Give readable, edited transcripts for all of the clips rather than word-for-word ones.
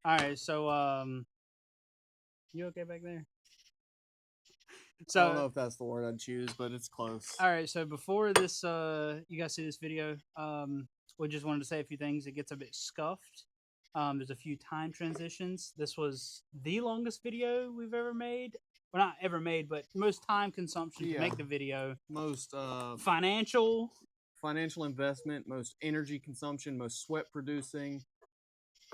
All right, so you okay back there? I don't So, know if that's the word I'd choose, but it's close. all right, so before this, you guys see this video, we just wanted to say a few things. It gets a bit scuffed. There's a few time transitions. This was the longest video we've ever made. Well, not ever made, but most time consumption to Yeah. make the video. Most Financial. financial investment, most energy consumption, most sweat producing.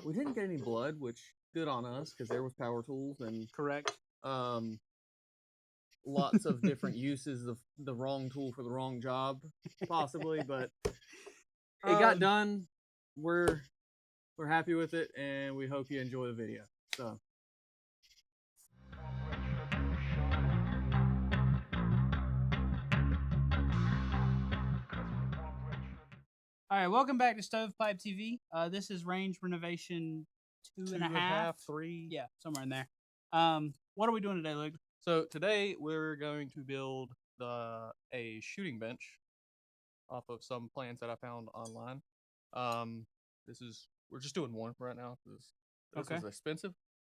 We didn't get any blood, which good on us because there was power tools and Correct. um, lots of different uses of the wrong tool for the wrong job, possibly. But it got done. We're happy with it, and we hope you enjoy the video. So. All right, welcome back to Stovepipe TV. This is range renovation two and a half, 3. Yeah, somewhere in there. What are we doing today, Luke? So today we're going to build a shooting bench off of some plans that I found online. We're just doing one right now because this is expensive,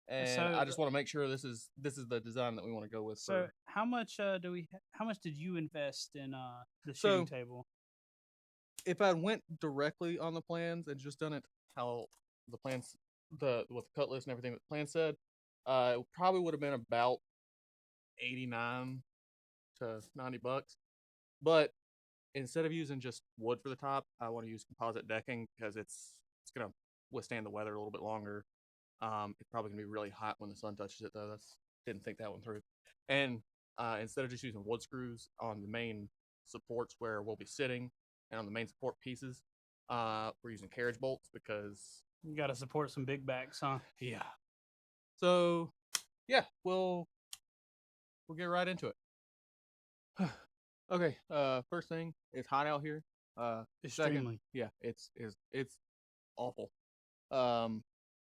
and I just want to make sure this is the design that we want to go with. So how much How much did you invest in the shooting table? If I went directly on the plans and just done it how the plans, with the cut list and everything that the plan said, it probably would have been about $89 to $90. But instead of using just wood for the top, I want to use composite decking because it's gonna withstand the weather a little bit longer. It's probably gonna be really hot when the sun touches it though. Didn't think that one through. And instead of just using wood screws on the main supports where we'll be sitting and on the main support pieces, we're using carriage bolts because you got to support some big backs, huh? Yeah. So yeah, we'll get right into it. Okay. First thing, it's hot out here. Extremely. Yeah, it's awful.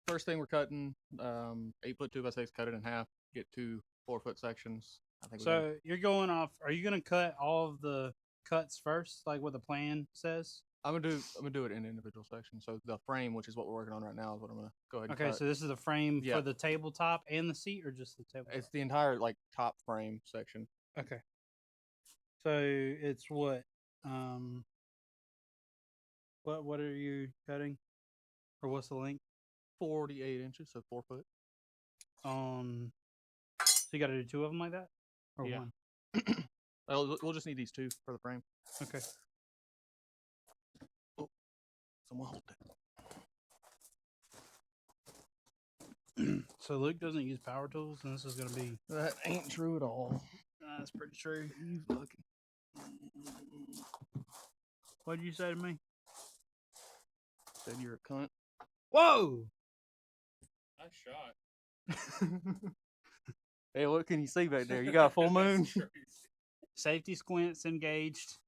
First thing we're cutting, 8-foot 2x6, cut it in half, get 2 4-foot sections. I think so. You're going off. Are you gonna cut all of the cuts first, like what the plan says? I'm gonna do it in individual sections. So the frame, which is what we're working on right now, is what I'm gonna go ahead and cut. Okay, so this is the frame for the tabletop and the seat, or just the tabletop? It's the entire top frame section. Okay. So it's what? What are you cutting? Or what's the length? 48 inches, so 4 foot. So you got to do 2 of them like that, or Yeah. one? We'll just need these 2 for the frame. Okay. Oh, someone hold it. So Luke doesn't use power tools, and this is gonna be. That ain't true at all. That's pretty true. You fucking. What did you say to me? Said you're a cunt. Whoa! Nice shot. Hey, what can you see back there? You got a full moon? Safety squints engaged.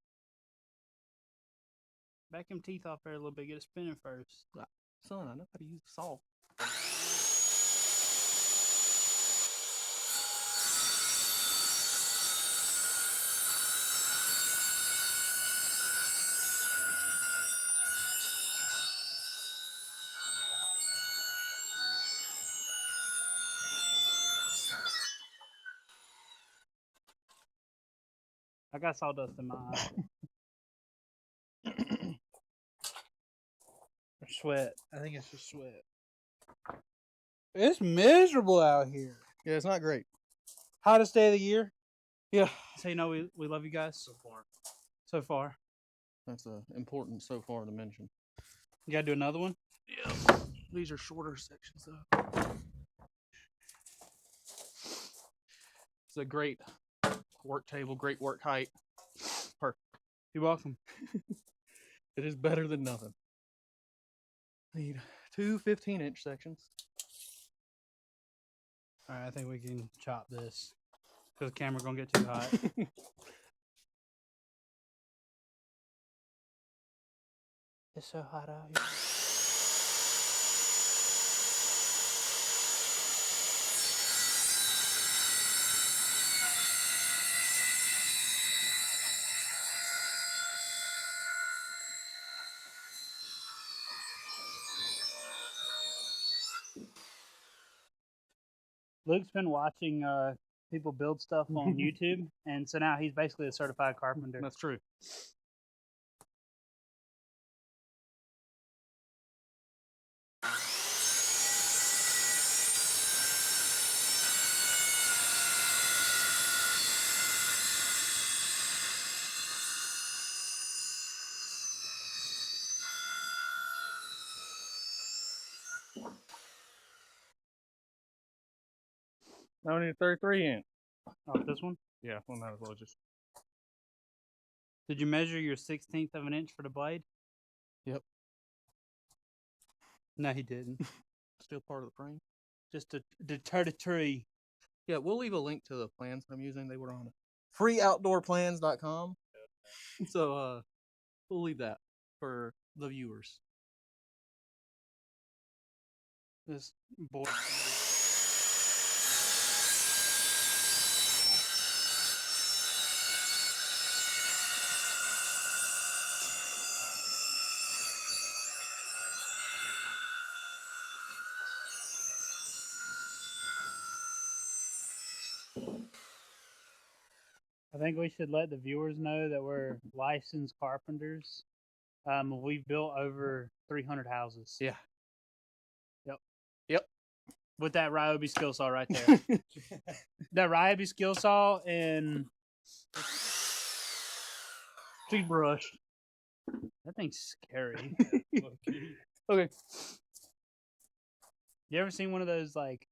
Back them teeth off there a little bit. Get it spinning first. Son, I know how to use a saw. I got sawdust in my eye. Or sweat. I think it's just sweat. It's miserable out here. Yeah, it's not great. Hottest day of the year. Yeah. So you know we love you guys. So far. That's important so far to mention. You gotta do another one? Yeah. These are shorter sections though. It's a great work table, great work height. Perfect. You're welcome. It is better than nothing. Need 2 15-inch sections. All right, I think we can chop this because the camera's gonna get too hot. It's so hot out here. Luke's been watching people build stuff on YouTube, and so now he's basically a certified carpenter. That's true. I need a 33 inch. Oh, this one? Yeah, well, might as well just. Did you measure your 16th of an inch for the blade? Yep. No, he didn't. Still part of the frame. Just to deter the tree. Yeah, we'll leave a link to the plans I'm using. They were on freeoutdoorplans.com. So we'll leave that for the viewers. This boy. I think we should let the viewers know that we're licensed carpenters. We've built over 300 houses. Yeah. With that Ryobi skill saw right there. That Ryobi skill saw and tree brush. That thing's scary. Okay. You ever seen one of those like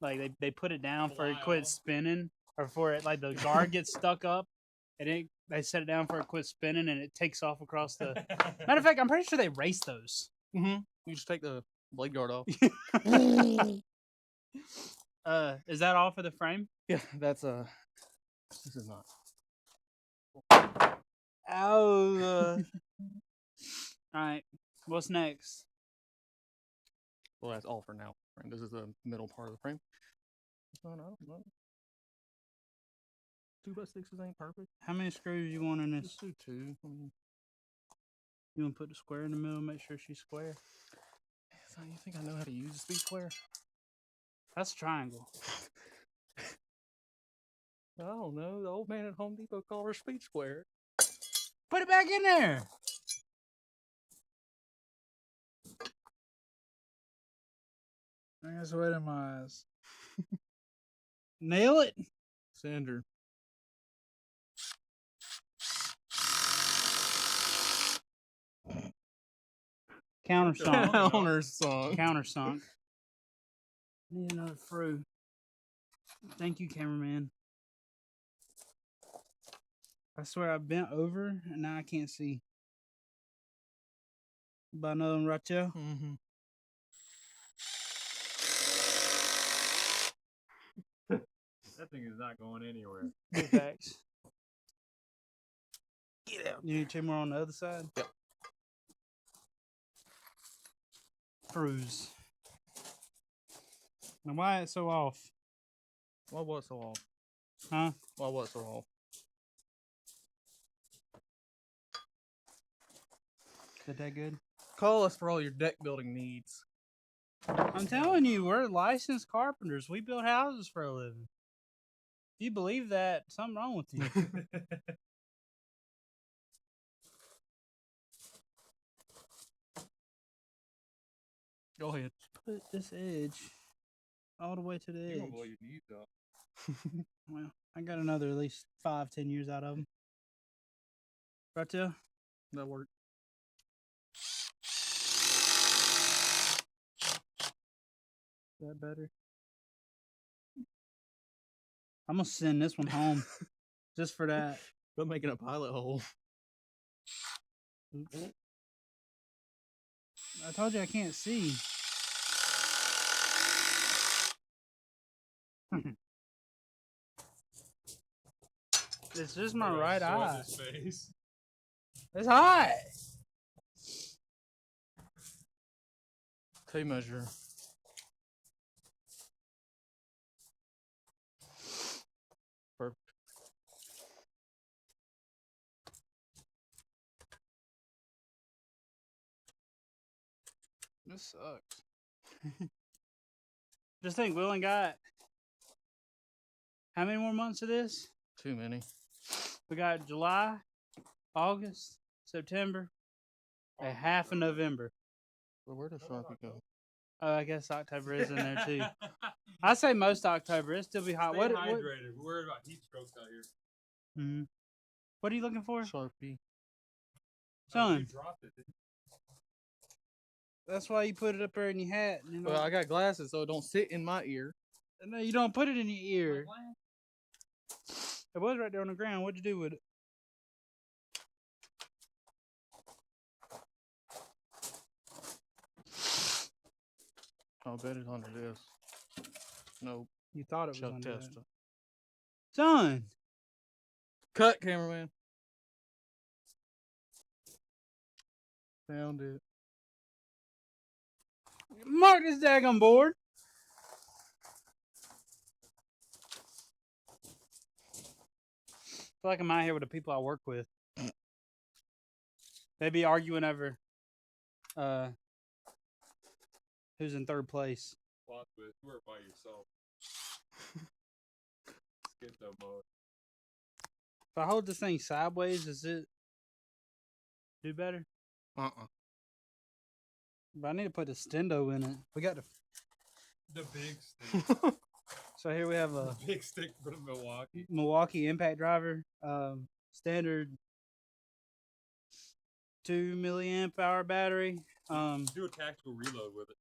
like they put it down for it quit spinning, or for it like the guard gets stuck up and they set it down for it quit spinning and it takes off across the. Matter of fact, I'm pretty sure they race those. Mm-hmm. You just take the blade guard off. Is that all for the frame? Yeah, that's this is not. Ow. All right. What's next? Well, that's all for now. Frame. This is the middle part of the frame. I don't know. 2x6s ain't perfect. How many screws you want in this? Just do 2. I mean, You want to put the square in the middle, make sure she's square? so you think I know how to use a speed square? That's a triangle. I don't know. The old man at Home Depot called her speed square. Put it back in there. I got sweat in my eyes. Nail it. Sander. Countersunk. Countersunk. Countersunk. Need another fruit. Thank you, cameraman. I swear I bent over and now I can't see. Buy another one, Rachel? Mm-hmm. That thing is not going anywhere. Big facts. Get out. You need 2 more on the other side? Yep. Cruise. Now why is it so off? Why was it so off? Huh? Why was it so off? Is that good? Call us for all your deck building needs. I'm telling you, we're licensed carpenters. We build houses for a living. If you believe that, something wrong with you. Go ahead. Put this edge all the way to the edge. your needs up. Well, I got another at least 5-10 years out of them. Right there? That worked. Is that better? I'm gonna send this one home just for that. But making a pilot hole. Oops. I told you I can't see. It's just my right eye. It's hot. Tape measure. Perfect. This sucks. Just think, we only got how many more months of this? Too many. We got July, August, September, a half of November. Well, where does Sharpie go? Oh, I guess October is in there too. I say most October. It'll still be hot. Stay What? hydrated. We're worried about heat strokes out here. Mm-hmm. What are you looking for, Sharpie. son? You dropped it. That's why you put it up there in your hat. You know? Well, I got glasses, so it don't sit in my ear. No, you don't put it in your ear. It was right there on the ground. What'd you do with it? I'll bet it's under this. Nope. You thought it was Chuck under that. Testa. Son, Cut, cameraman. Found it. mark this daggone board. I feel like I'm out here with the people I work with. They be arguing over who's in third place. Plot twist. You were by yourself. Skip that mode. If I hold this thing sideways, does it do better? But I need to put the stendo in it. We got The big stick. so here we have a The big stick for the Milwaukee. Milwaukee impact driver, standard 2 milliamp hour battery. Do a tactical reload with it.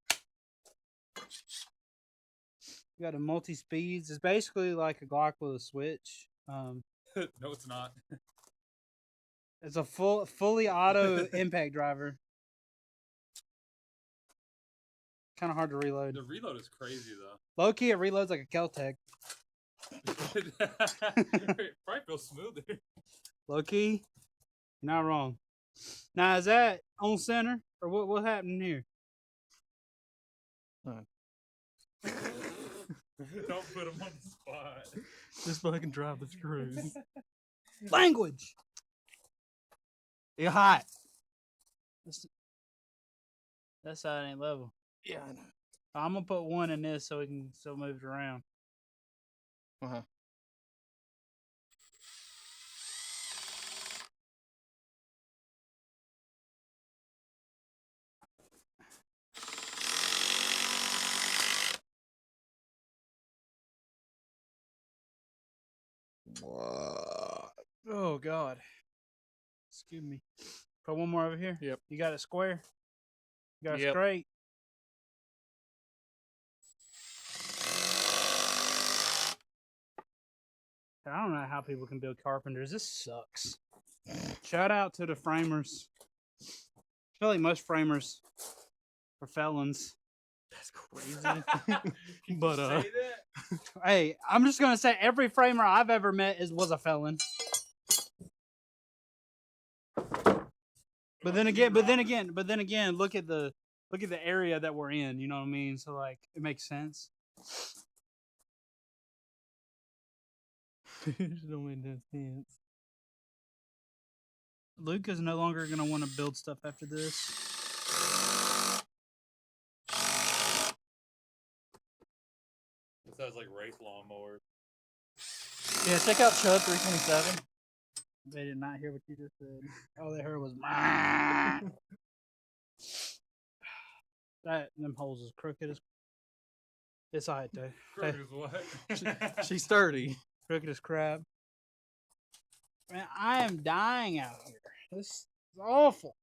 We got a multi speeds. It's basically like a Glock with a switch. No, it's not. It's a fully auto impact driver. Kind of hard to reload. The reload is crazy though. Low key, it reloads like a Keltec. Probably feels smoother. Low key, you're not wrong. Now is that on center or what happened here? Don't put him on the spot. Just fucking drive the screws. Language. You're hot. That side ain't level. Yeah, I know. I'm gonna put one in this so we can still move it around. Uh-huh. Oh God. Excuse me. Put one more over here. Yep. You got it square. You got it Yep. straight. I don't know how people can build carpenters. This sucks. Shout out to the framers. I feel like most framers are felons. That's crazy. But Say that? Hey, I'm just gonna say every framer I've ever met was a felon. But then again, look at the area that we're in. You know what I mean? So like, it makes sense. it don't make no sense. Luke is no longer gonna want to build stuff after this. It sounds like race lawnmowers. Yeah, check out Chud 327. They did not hear what you just said. All they heard was that. Them holes is crooked as. It's alright though. Hey, Crooked as what? She's sturdy. crooked as crap. Man, I am dying out here. This is awful.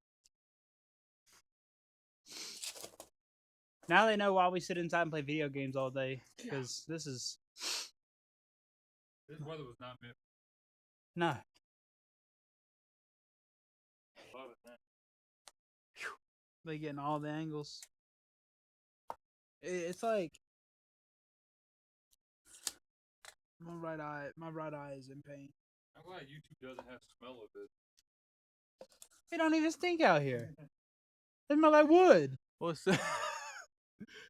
Now they know why we sit inside and play video games all day. Because this is This weather was not meant. no. Love it, man. They getting all the angles. It's like my right eye is in pain. I'm glad YouTube doesn't have smell of it. It don't even stink out here. It smell like wood. What's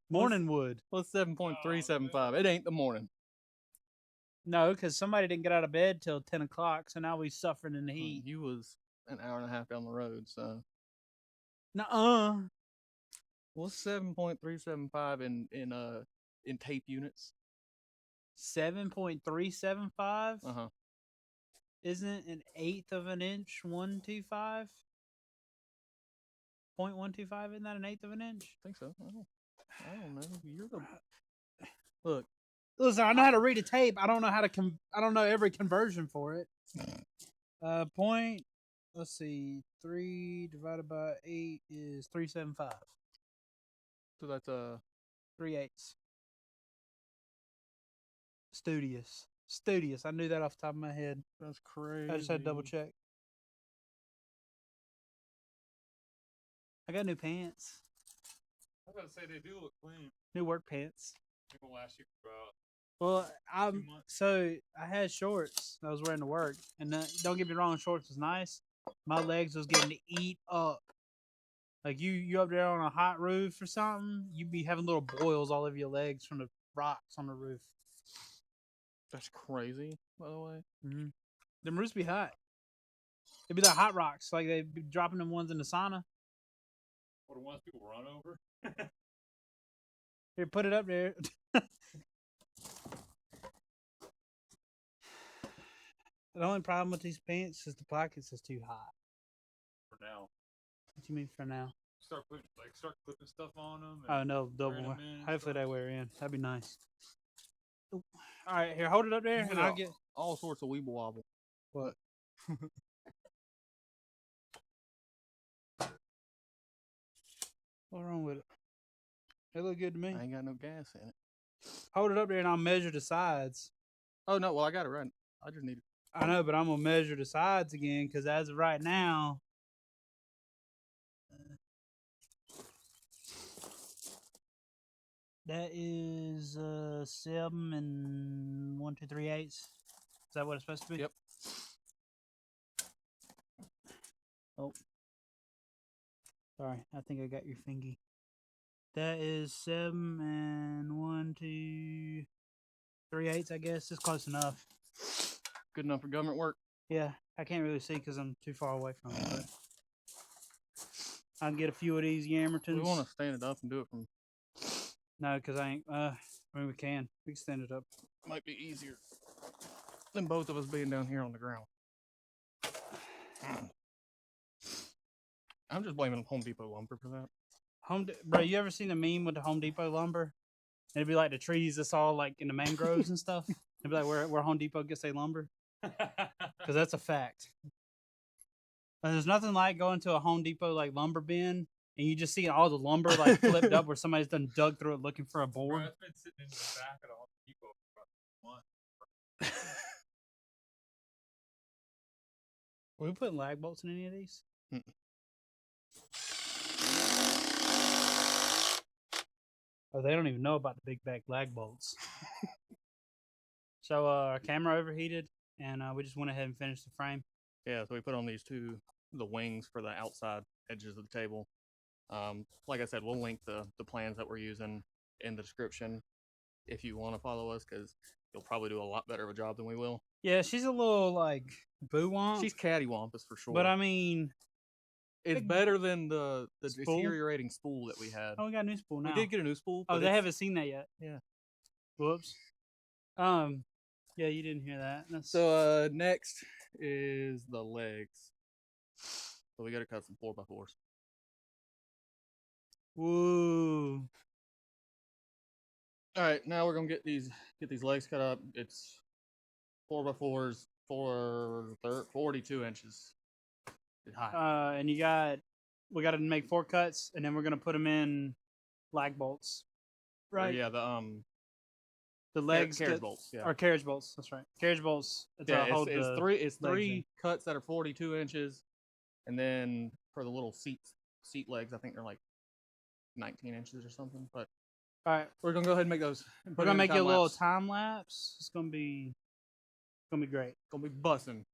Morning wood. what's 7.375? It ain't the morning. No, because somebody didn't get out of bed till 10 o'clock, so now we suffering in the heat. You was an hour and a half down the road, so Nuh-uh. what's 7.375 in in tape units. 7.375 Uh-huh. isn't an eighth of an inch 125? 0.125, isn't that an eighth of an inch? I think so. I don't know. You're the look. Listen, I know how to read a tape. I don't know how to I don't know every conversion for it. Point. Let's see. 3 divided by 8 is 375. So that's 3/8. Studious. I knew that off the top of my head. that's crazy. I just had to double check. I got new pants. I was gonna say they do look clean. New work pants. They gonna last you for about. Well, 2 months. so I had shorts I was wearing to work, and don't get me wrong, shorts was nice. My legs was getting to eat up. Like you up there on a hot roof or something, you'd be having little boils all over your legs from the rocks on the roof. That's crazy, by the way. Mm-hmm. Them roofs be hot. It'd be like hot rocks, like they'd be dropping them ones in the sauna. What the ones people run over? Here, put it up there. The only problem with these pants is the pockets is too hot. For now, What do you mean for now? start clipping stuff on them. Oh no, double. wearing 'em in and Hopefully stuff. they wear in. That'd be nice. Ooh. All right, here, hold it up there, and I'll get all sorts of weeble wobble. what. What's wrong with it? It look good to me. I ain't got no gas in it. Hold it up there, and I'll measure the sides. Oh no, well I got it right. I just need it. I know, but I'm gonna measure the sides again because as of right now, that is 7 and 1 2 3/8. Is that what it's supposed to be? Yep. Oh, sorry. I think I got your fingy. That is 7 and 1 2 3/8. I guess it's close enough. Good enough for government work. Yeah, I can't really see because I'm too far away from it. But I can get a few of these Yammertons. We want to stand it up and do it from. No, because I ain't. I mean, we can stand it up. Might be easier than both of us being down here on the ground. I'm just blaming Home Depot lumber for that. Bro, you ever seen a meme with the Home Depot lumber? And it'd be like the trees that's all like in the mangroves and stuff. It'd be like where Home Depot gets their lumber. Because that's a fact. And there's nothing like going to a Home Depot like lumber bin and you just see all the lumber like flipped up where somebody's done dug through it looking for a Bro, board. it's been sitting in the back of the Home Depot for about a month. Are we putting lag bolts in any of these? Oh, they don't even know about the big back lag bolts. So our camera overheated, and we just went ahead and finished the frame. Yeah, so we put on these the wings for the outside edges of the table. Like I said, we'll link the plans that we're using in the description if you want to follow us, because you'll probably do a lot better of a job than we will. Yeah, she's a little like boo-womp. She's cattywampus for sure. But I mean, it's big better than the spool? deteriorating spool that we had. oh, we got a new spool now. We did get a new spool. Oh, but they it's- haven't seen that yet. Yeah. Whoops. Yeah, you didn't hear that. That's... So next is the legs. So we got to cut some 4x4s. Woo. All right, now we're gonna get these legs cut up. It's 4x4s, 42 inches. It's high. And we got to make 4 cuts, and then we're gonna put them in lag bolts. Right. Yeah, The legs carriage bolts. Yeah. or carriage bolts. That's right. Carriage bolts. Yeah, hold it's the three. It's legs 3 in. cuts that are 42 inches, and then for the little seat legs, I think they're like 19 inches or something. But All right, we're gonna go ahead and make those. and put we're it gonna in make you a little time-lapse. time lapse. It's gonna be great. Gonna be bussing.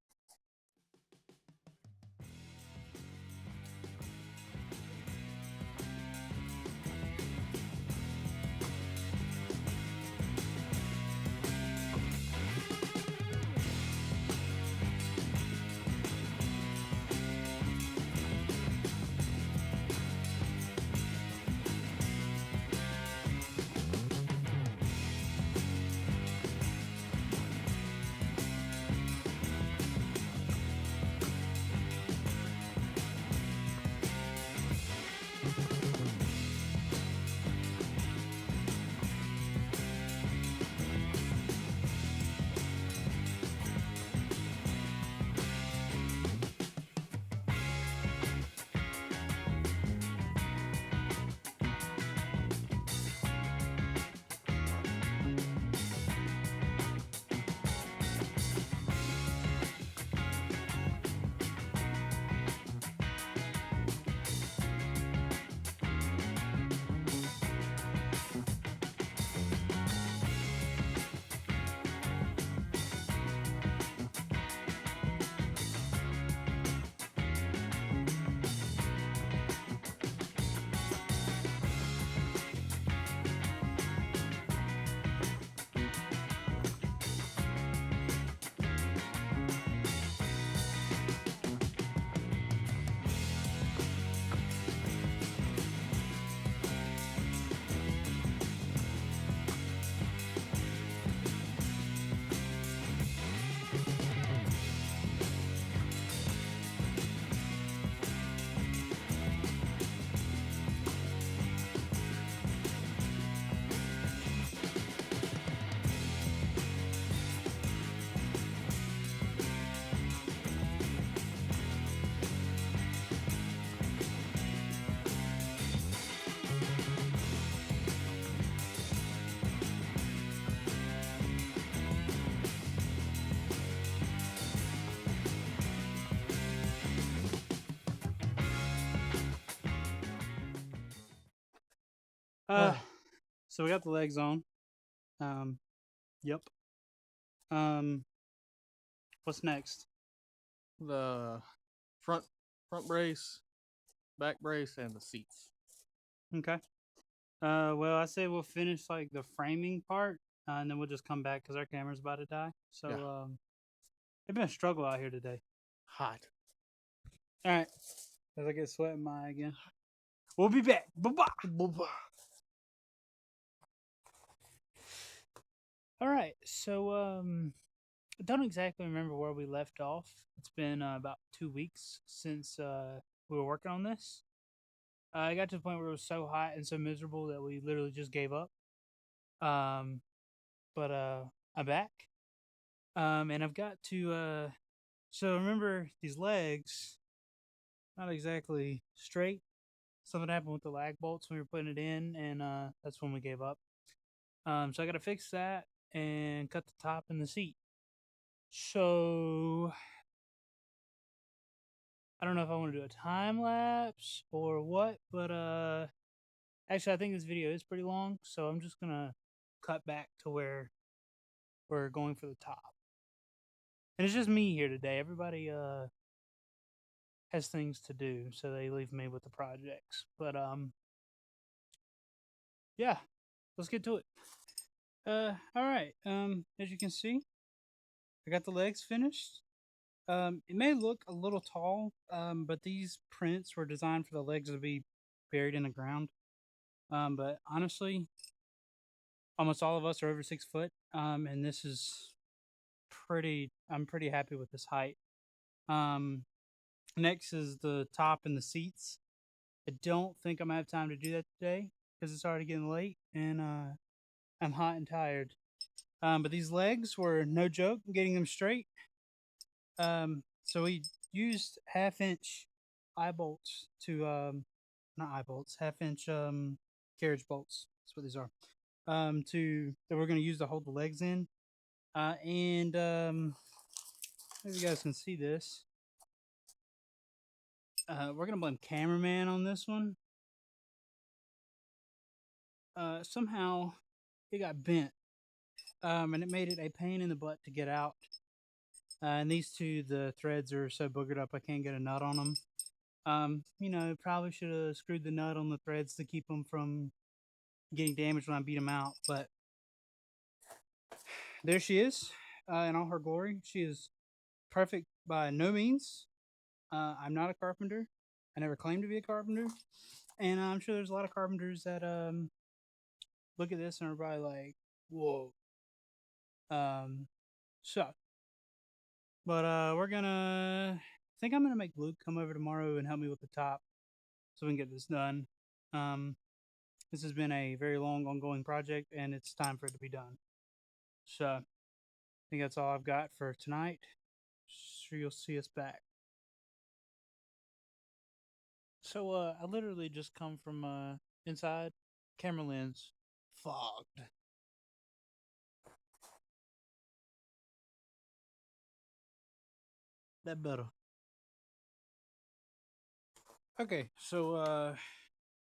So we got the legs on. Yep. What's next? The front brace, back brace, and the seats. Okay. Well, I say we'll finish like the framing part, and then we'll just come back because our camera's about to die. So, Yeah. it's been a struggle out here today. Hot. All right. As I get sweat in my eye again. We'll be back. Bye-bye. All right. So, I don't exactly remember where we left off. It's been about 2 weeks since we were working on this. I got to the point where it was so hot and so miserable that we literally just gave up. But I'm back. And I've got to so remember these legs, not exactly straight. Something happened with the lag bolts when we were putting it in, and that's when we gave up. So I got to fix that and cut the top and the seat. So I don't know if I want to do a time lapse or what, but actually I think this video is pretty long, so I'm just gonna cut back to where we're going for the top. And it's just me here today. Everybody has things to do, so they leave me with the projects. But yeah, let's get to it. All right. As you can see, I got the legs finished. It may look a little tall, but these prints were designed for the legs to be buried in the ground. But honestly, almost all of us are over 6 foot, and this is I'm pretty happy with this height. Next is the top and the seats. I don't think I'm gonna have time to do that today because it's already getting late, and I'm hot and tired. But these legs were no joke getting them straight. So we used 1/2-inch eye bolts to not eye bolts, 1/2-inch carriage bolts. That's what these are. That we're gonna use to hold the legs in. And maybe you guys can see this. We're gonna blame cameraman on this one. Somehow it got bent, and it made it a pain in the butt to get out. And these two, the threads are so boogered up I can't get a nut on them. Probably should have screwed the nut on the threads to keep them from getting damaged when I beat them out. But there she is, in all her glory. She is perfect by no means. I'm not a carpenter. I never claimed to be a carpenter. And I'm sure there's a lot of carpenters that look at this and are probably like, whoa. But I think I'm gonna make Luke come over tomorrow and help me with the top so we can get this done. This has been a very long ongoing project and it's time for it to be done. So I think that's all I've got for tonight. Sure you'll see us back. So I literally just come from inside, camera lens fogged. That better. Okay, so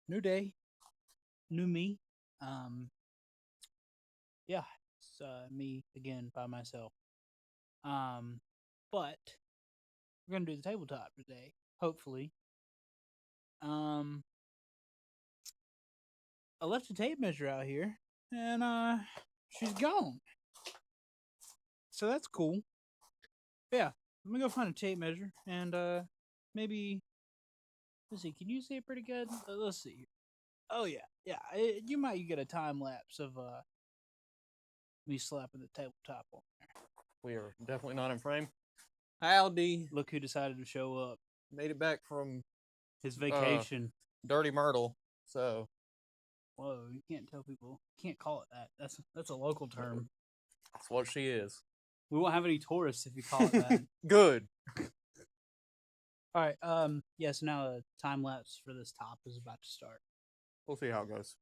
new day, new me. Yeah, it's me again by myself. But we're gonna do the tabletop today, hopefully. I left a tape measure out here, and she's gone. So that's cool. Yeah, I'm gonna go find a tape measure and maybe. Let's see. Can you see it pretty good? Let's see. Oh yeah. You might get a time lapse of me slapping the tabletop on there. We are definitely not in frame. Howdy. Look who decided to show up. Made it back from His vacation. Dirty Myrtle. So Whoa, you can't tell people. You can't call it that. That's a local term. that's what she is. We won't have any tourists if you call it that. Good. All right. So now a time lapse for this top is about to start. We'll see how it goes.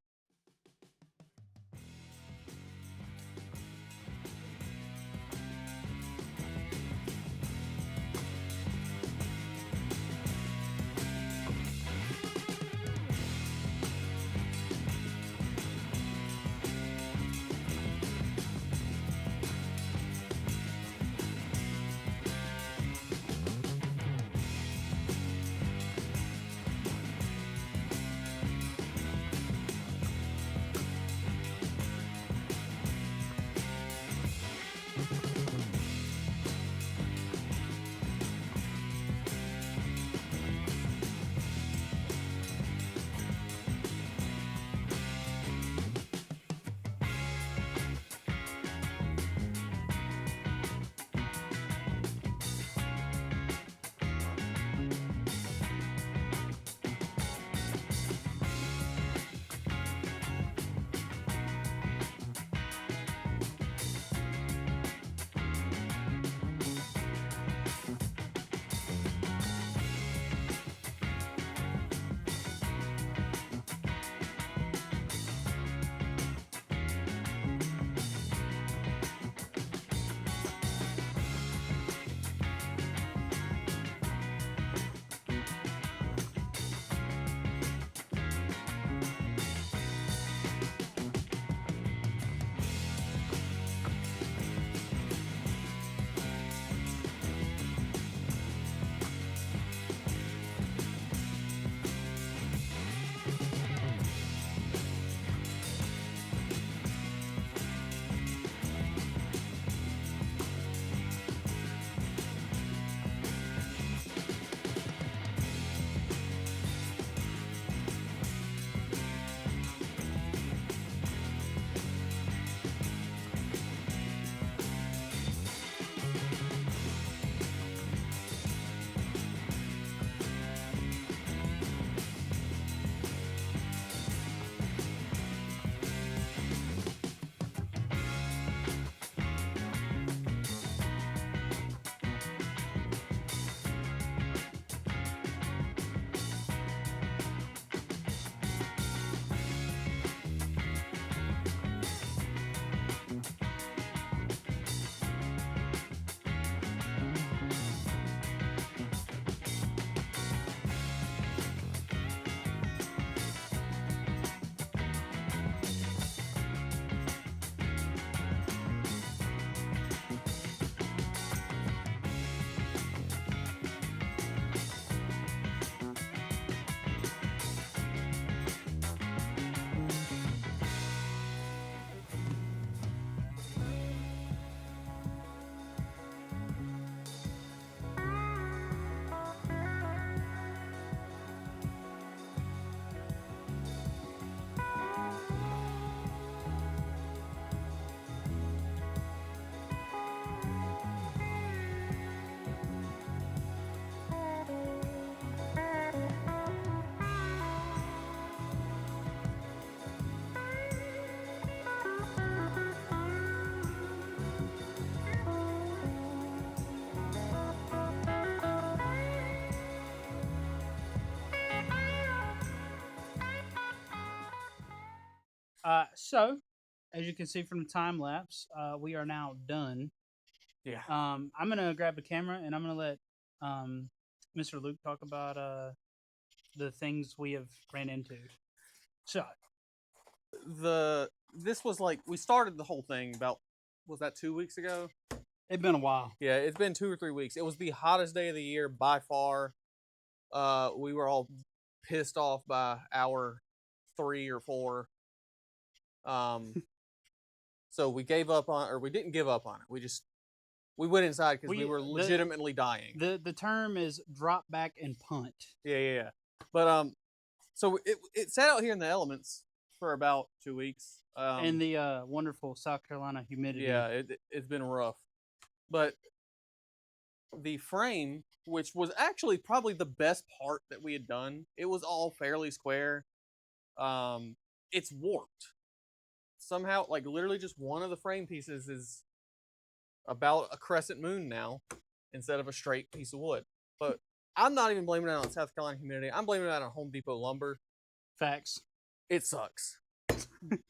So, as you can see from the time lapse, we are now done. Yeah. I'm gonna grab the camera and I'm gonna let Mr. Luke talk about the things we have ran into. So, This was like we started the whole thing about, was that 2 weeks ago? it's been a while. Yeah, it's been 2 or 3 weeks. It was the hottest day of the year by far. We were all pissed off by hour 3 or 4. So we gave up on, or we didn't give up on it. We went inside because we were legitimately dying. The term is drop back and punt. Yeah. But so it sat out here in the elements for about 2 weeks. And the wonderful South Carolina humidity. Yeah, it's been rough. But the frame, which was actually probably the best part that we had done, it was all fairly square. It's warped. Somehow, like literally just one of the frame pieces is about a crescent moon now instead of a straight piece of wood. But I'm not even blaming it on South Carolina humidity. I'm blaming it on Home Depot lumber. Facts. It sucks.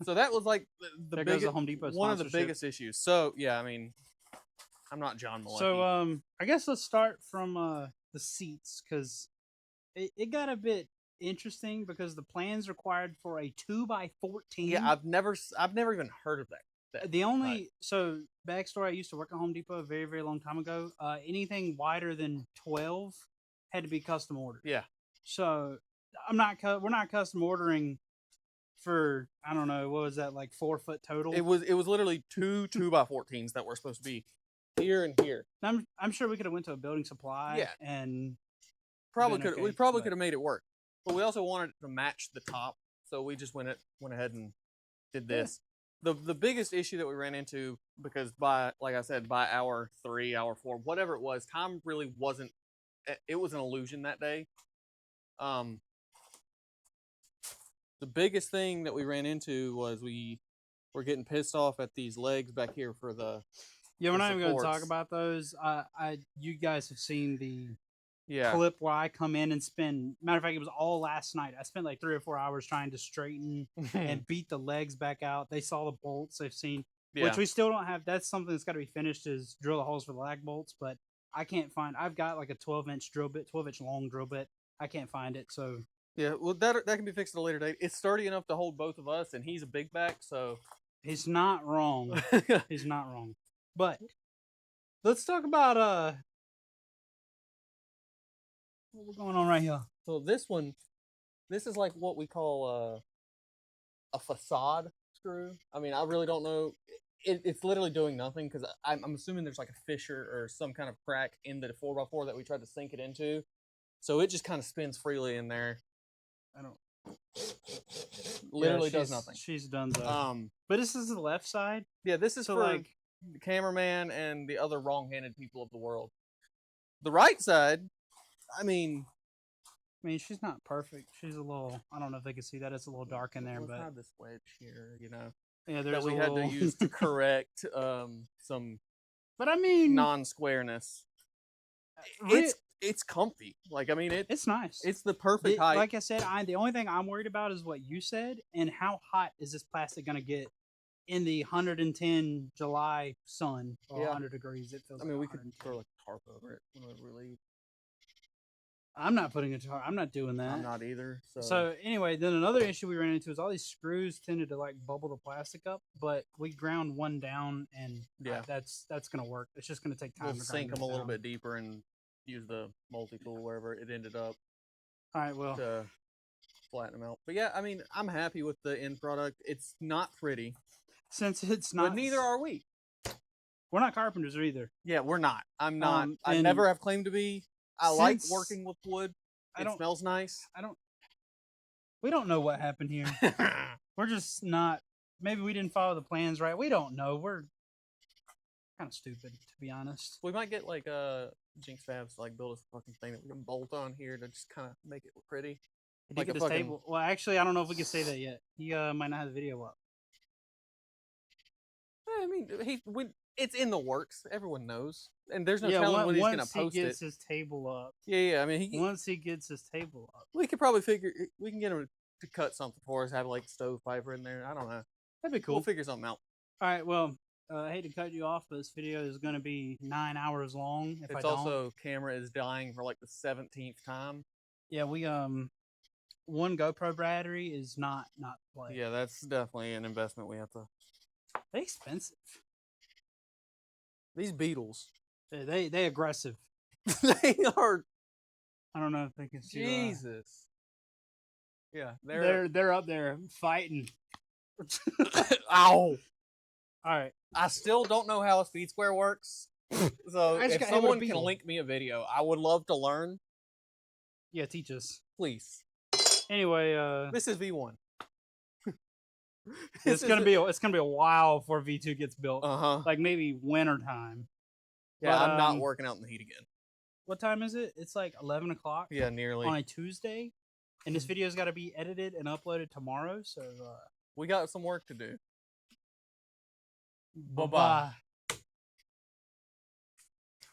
So that was like the There goes biggest, the Home Depot one of the sponsorship. biggest issues. So yeah, I mean, I'm not John Malecki. So I guess let's start from the seats because it got a bit interesting because the plans required for a 2x14. Yeah, I've never even heard of that. The only so backstory, I used to work at Home Depot a very, very long time ago. Anything wider than 12 had to be custom ordered. Yeah. So we're not custom ordering for, I don't know, what was that, like 4 foot total? It was literally two 2x14s that were supposed to be here and here. I'm sure we could have went to a building supply. Yeah. And Probably been could okay, we probably but- could have made it work, but we also wanted it to match the top, so we just went ahead and did this. The biggest issue that we ran into, because like I said, by hour 3, hour 4, whatever it was, time really wasn't. It was an illusion that day. The biggest thing that we ran into was we were getting pissed off at these legs back here for the. Yeah, we're the not even going to talk supports. about those. You guys have seen the Yeah. clip where I come in and spend. Matter of fact, it was all last night. I spent like 3 or 4 hours trying to straighten and beat the legs back out. They saw the bolts. They've seen, Yeah. which we still don't have. That's something that's got to be finished. Is drill the holes for the lag bolts, but I can't find. I've got like a 12-inch drill bit, 12-inch long drill bit. I can't find it. So Yeah, well, that can be fixed at a later date. It's sturdy enough to hold both of us, and he's a big back, so. he's not wrong. He's not wrong. But let's talk about what's going on right here. So this is like what we call a facade screw. I mean, I really don't know. It's literally doing nothing because I'm assuming there's like a fissure or some kind of crack in the 4x4 that we tried to sink it into. So it just kind of spins freely in there. I don't. Literally Yeah, does nothing. She's done though. But this is the left side. Yeah, this is So for like, the cameraman and the other wrong-handed people of the world. The right side, I mean, she's not perfect. She's a little. I don't know if they can see that. It's a little dark in there, let's but have this wedge here, yeah, that there's we a had little... to use to correct some But I mean, non-squareness. re- It's comfy. Like, I mean, it's nice. it's the perfect height. Like I said, the only thing I'm worried about is what you said and how hot is this plastic gonna get in the 110 July sun or Yeah. 100 degrees. It feels. I mean, like we could 110. throw like a tarp over it whenever we leave. I'm not putting a tar. I'm not doing that. I'm not either. So anyway, then another issue we ran into is all these screws tended to like bubble the plastic up, but we ground one down, and Yeah. that's gonna work. It's just gonna take time. we'll to grind sink them this a little down. bit deeper and use the multi-tool wherever it ended up All right, well, to flatten them out. But yeah, I mean, I'm happy with the end product. It's not pretty, since it's not, but neither are we. we're not carpenters either. Yeah, we're not. I'm not. I and never have claimed to be. I like since working with wood. I It don't. smells nice. We don't know what happened here. We're just not. Maybe we didn't follow the plans right. We don't know. We're kind of stupid, to be honest. We might get like Jinx Fabs to like build a fucking thing that we can bolt on here to just kind of make it look pretty. He did Like get a his fucking- table. Well, actually, I don't know if we can say that yet. He might not have the video up. I mean, it's in the works. Everyone knows, and there's no Yeah, telling when he's gonna once he post it. gets his table up. Yeah. I mean, Once he gets his table up. we could probably we can get him to cut something for us, have like stovepipe in there. I don't know. That'd be cool. We'll figure something out. All right, well, I hate to cut you off, but this video is going to be 9 hours long. If I It's don't, also camera is dying for like the 17th time. yeah, we one GoPro battery is not play. Yeah, that's definitely an investment we have to. They expensive. These Beetles, They aggressive. they are I don't know if they can see. Jesus. Yeah, They're up there fighting. Ow! All right. I still don't know how a speed square works. So I just if got hit with a someone can beetle. link me a video, I would love to learn. Yeah, teach us. Please. Anyway, This is V1. it's gonna be a while before V2 gets built. Uh-huh. Like maybe winter time. Yeah, but, I'm not working out in the heat again. What time is it? It's like 11 o'clock Yeah, nearly. on a Tuesday, and this video's got to be edited and uploaded tomorrow. So We got some work to do. bye bye.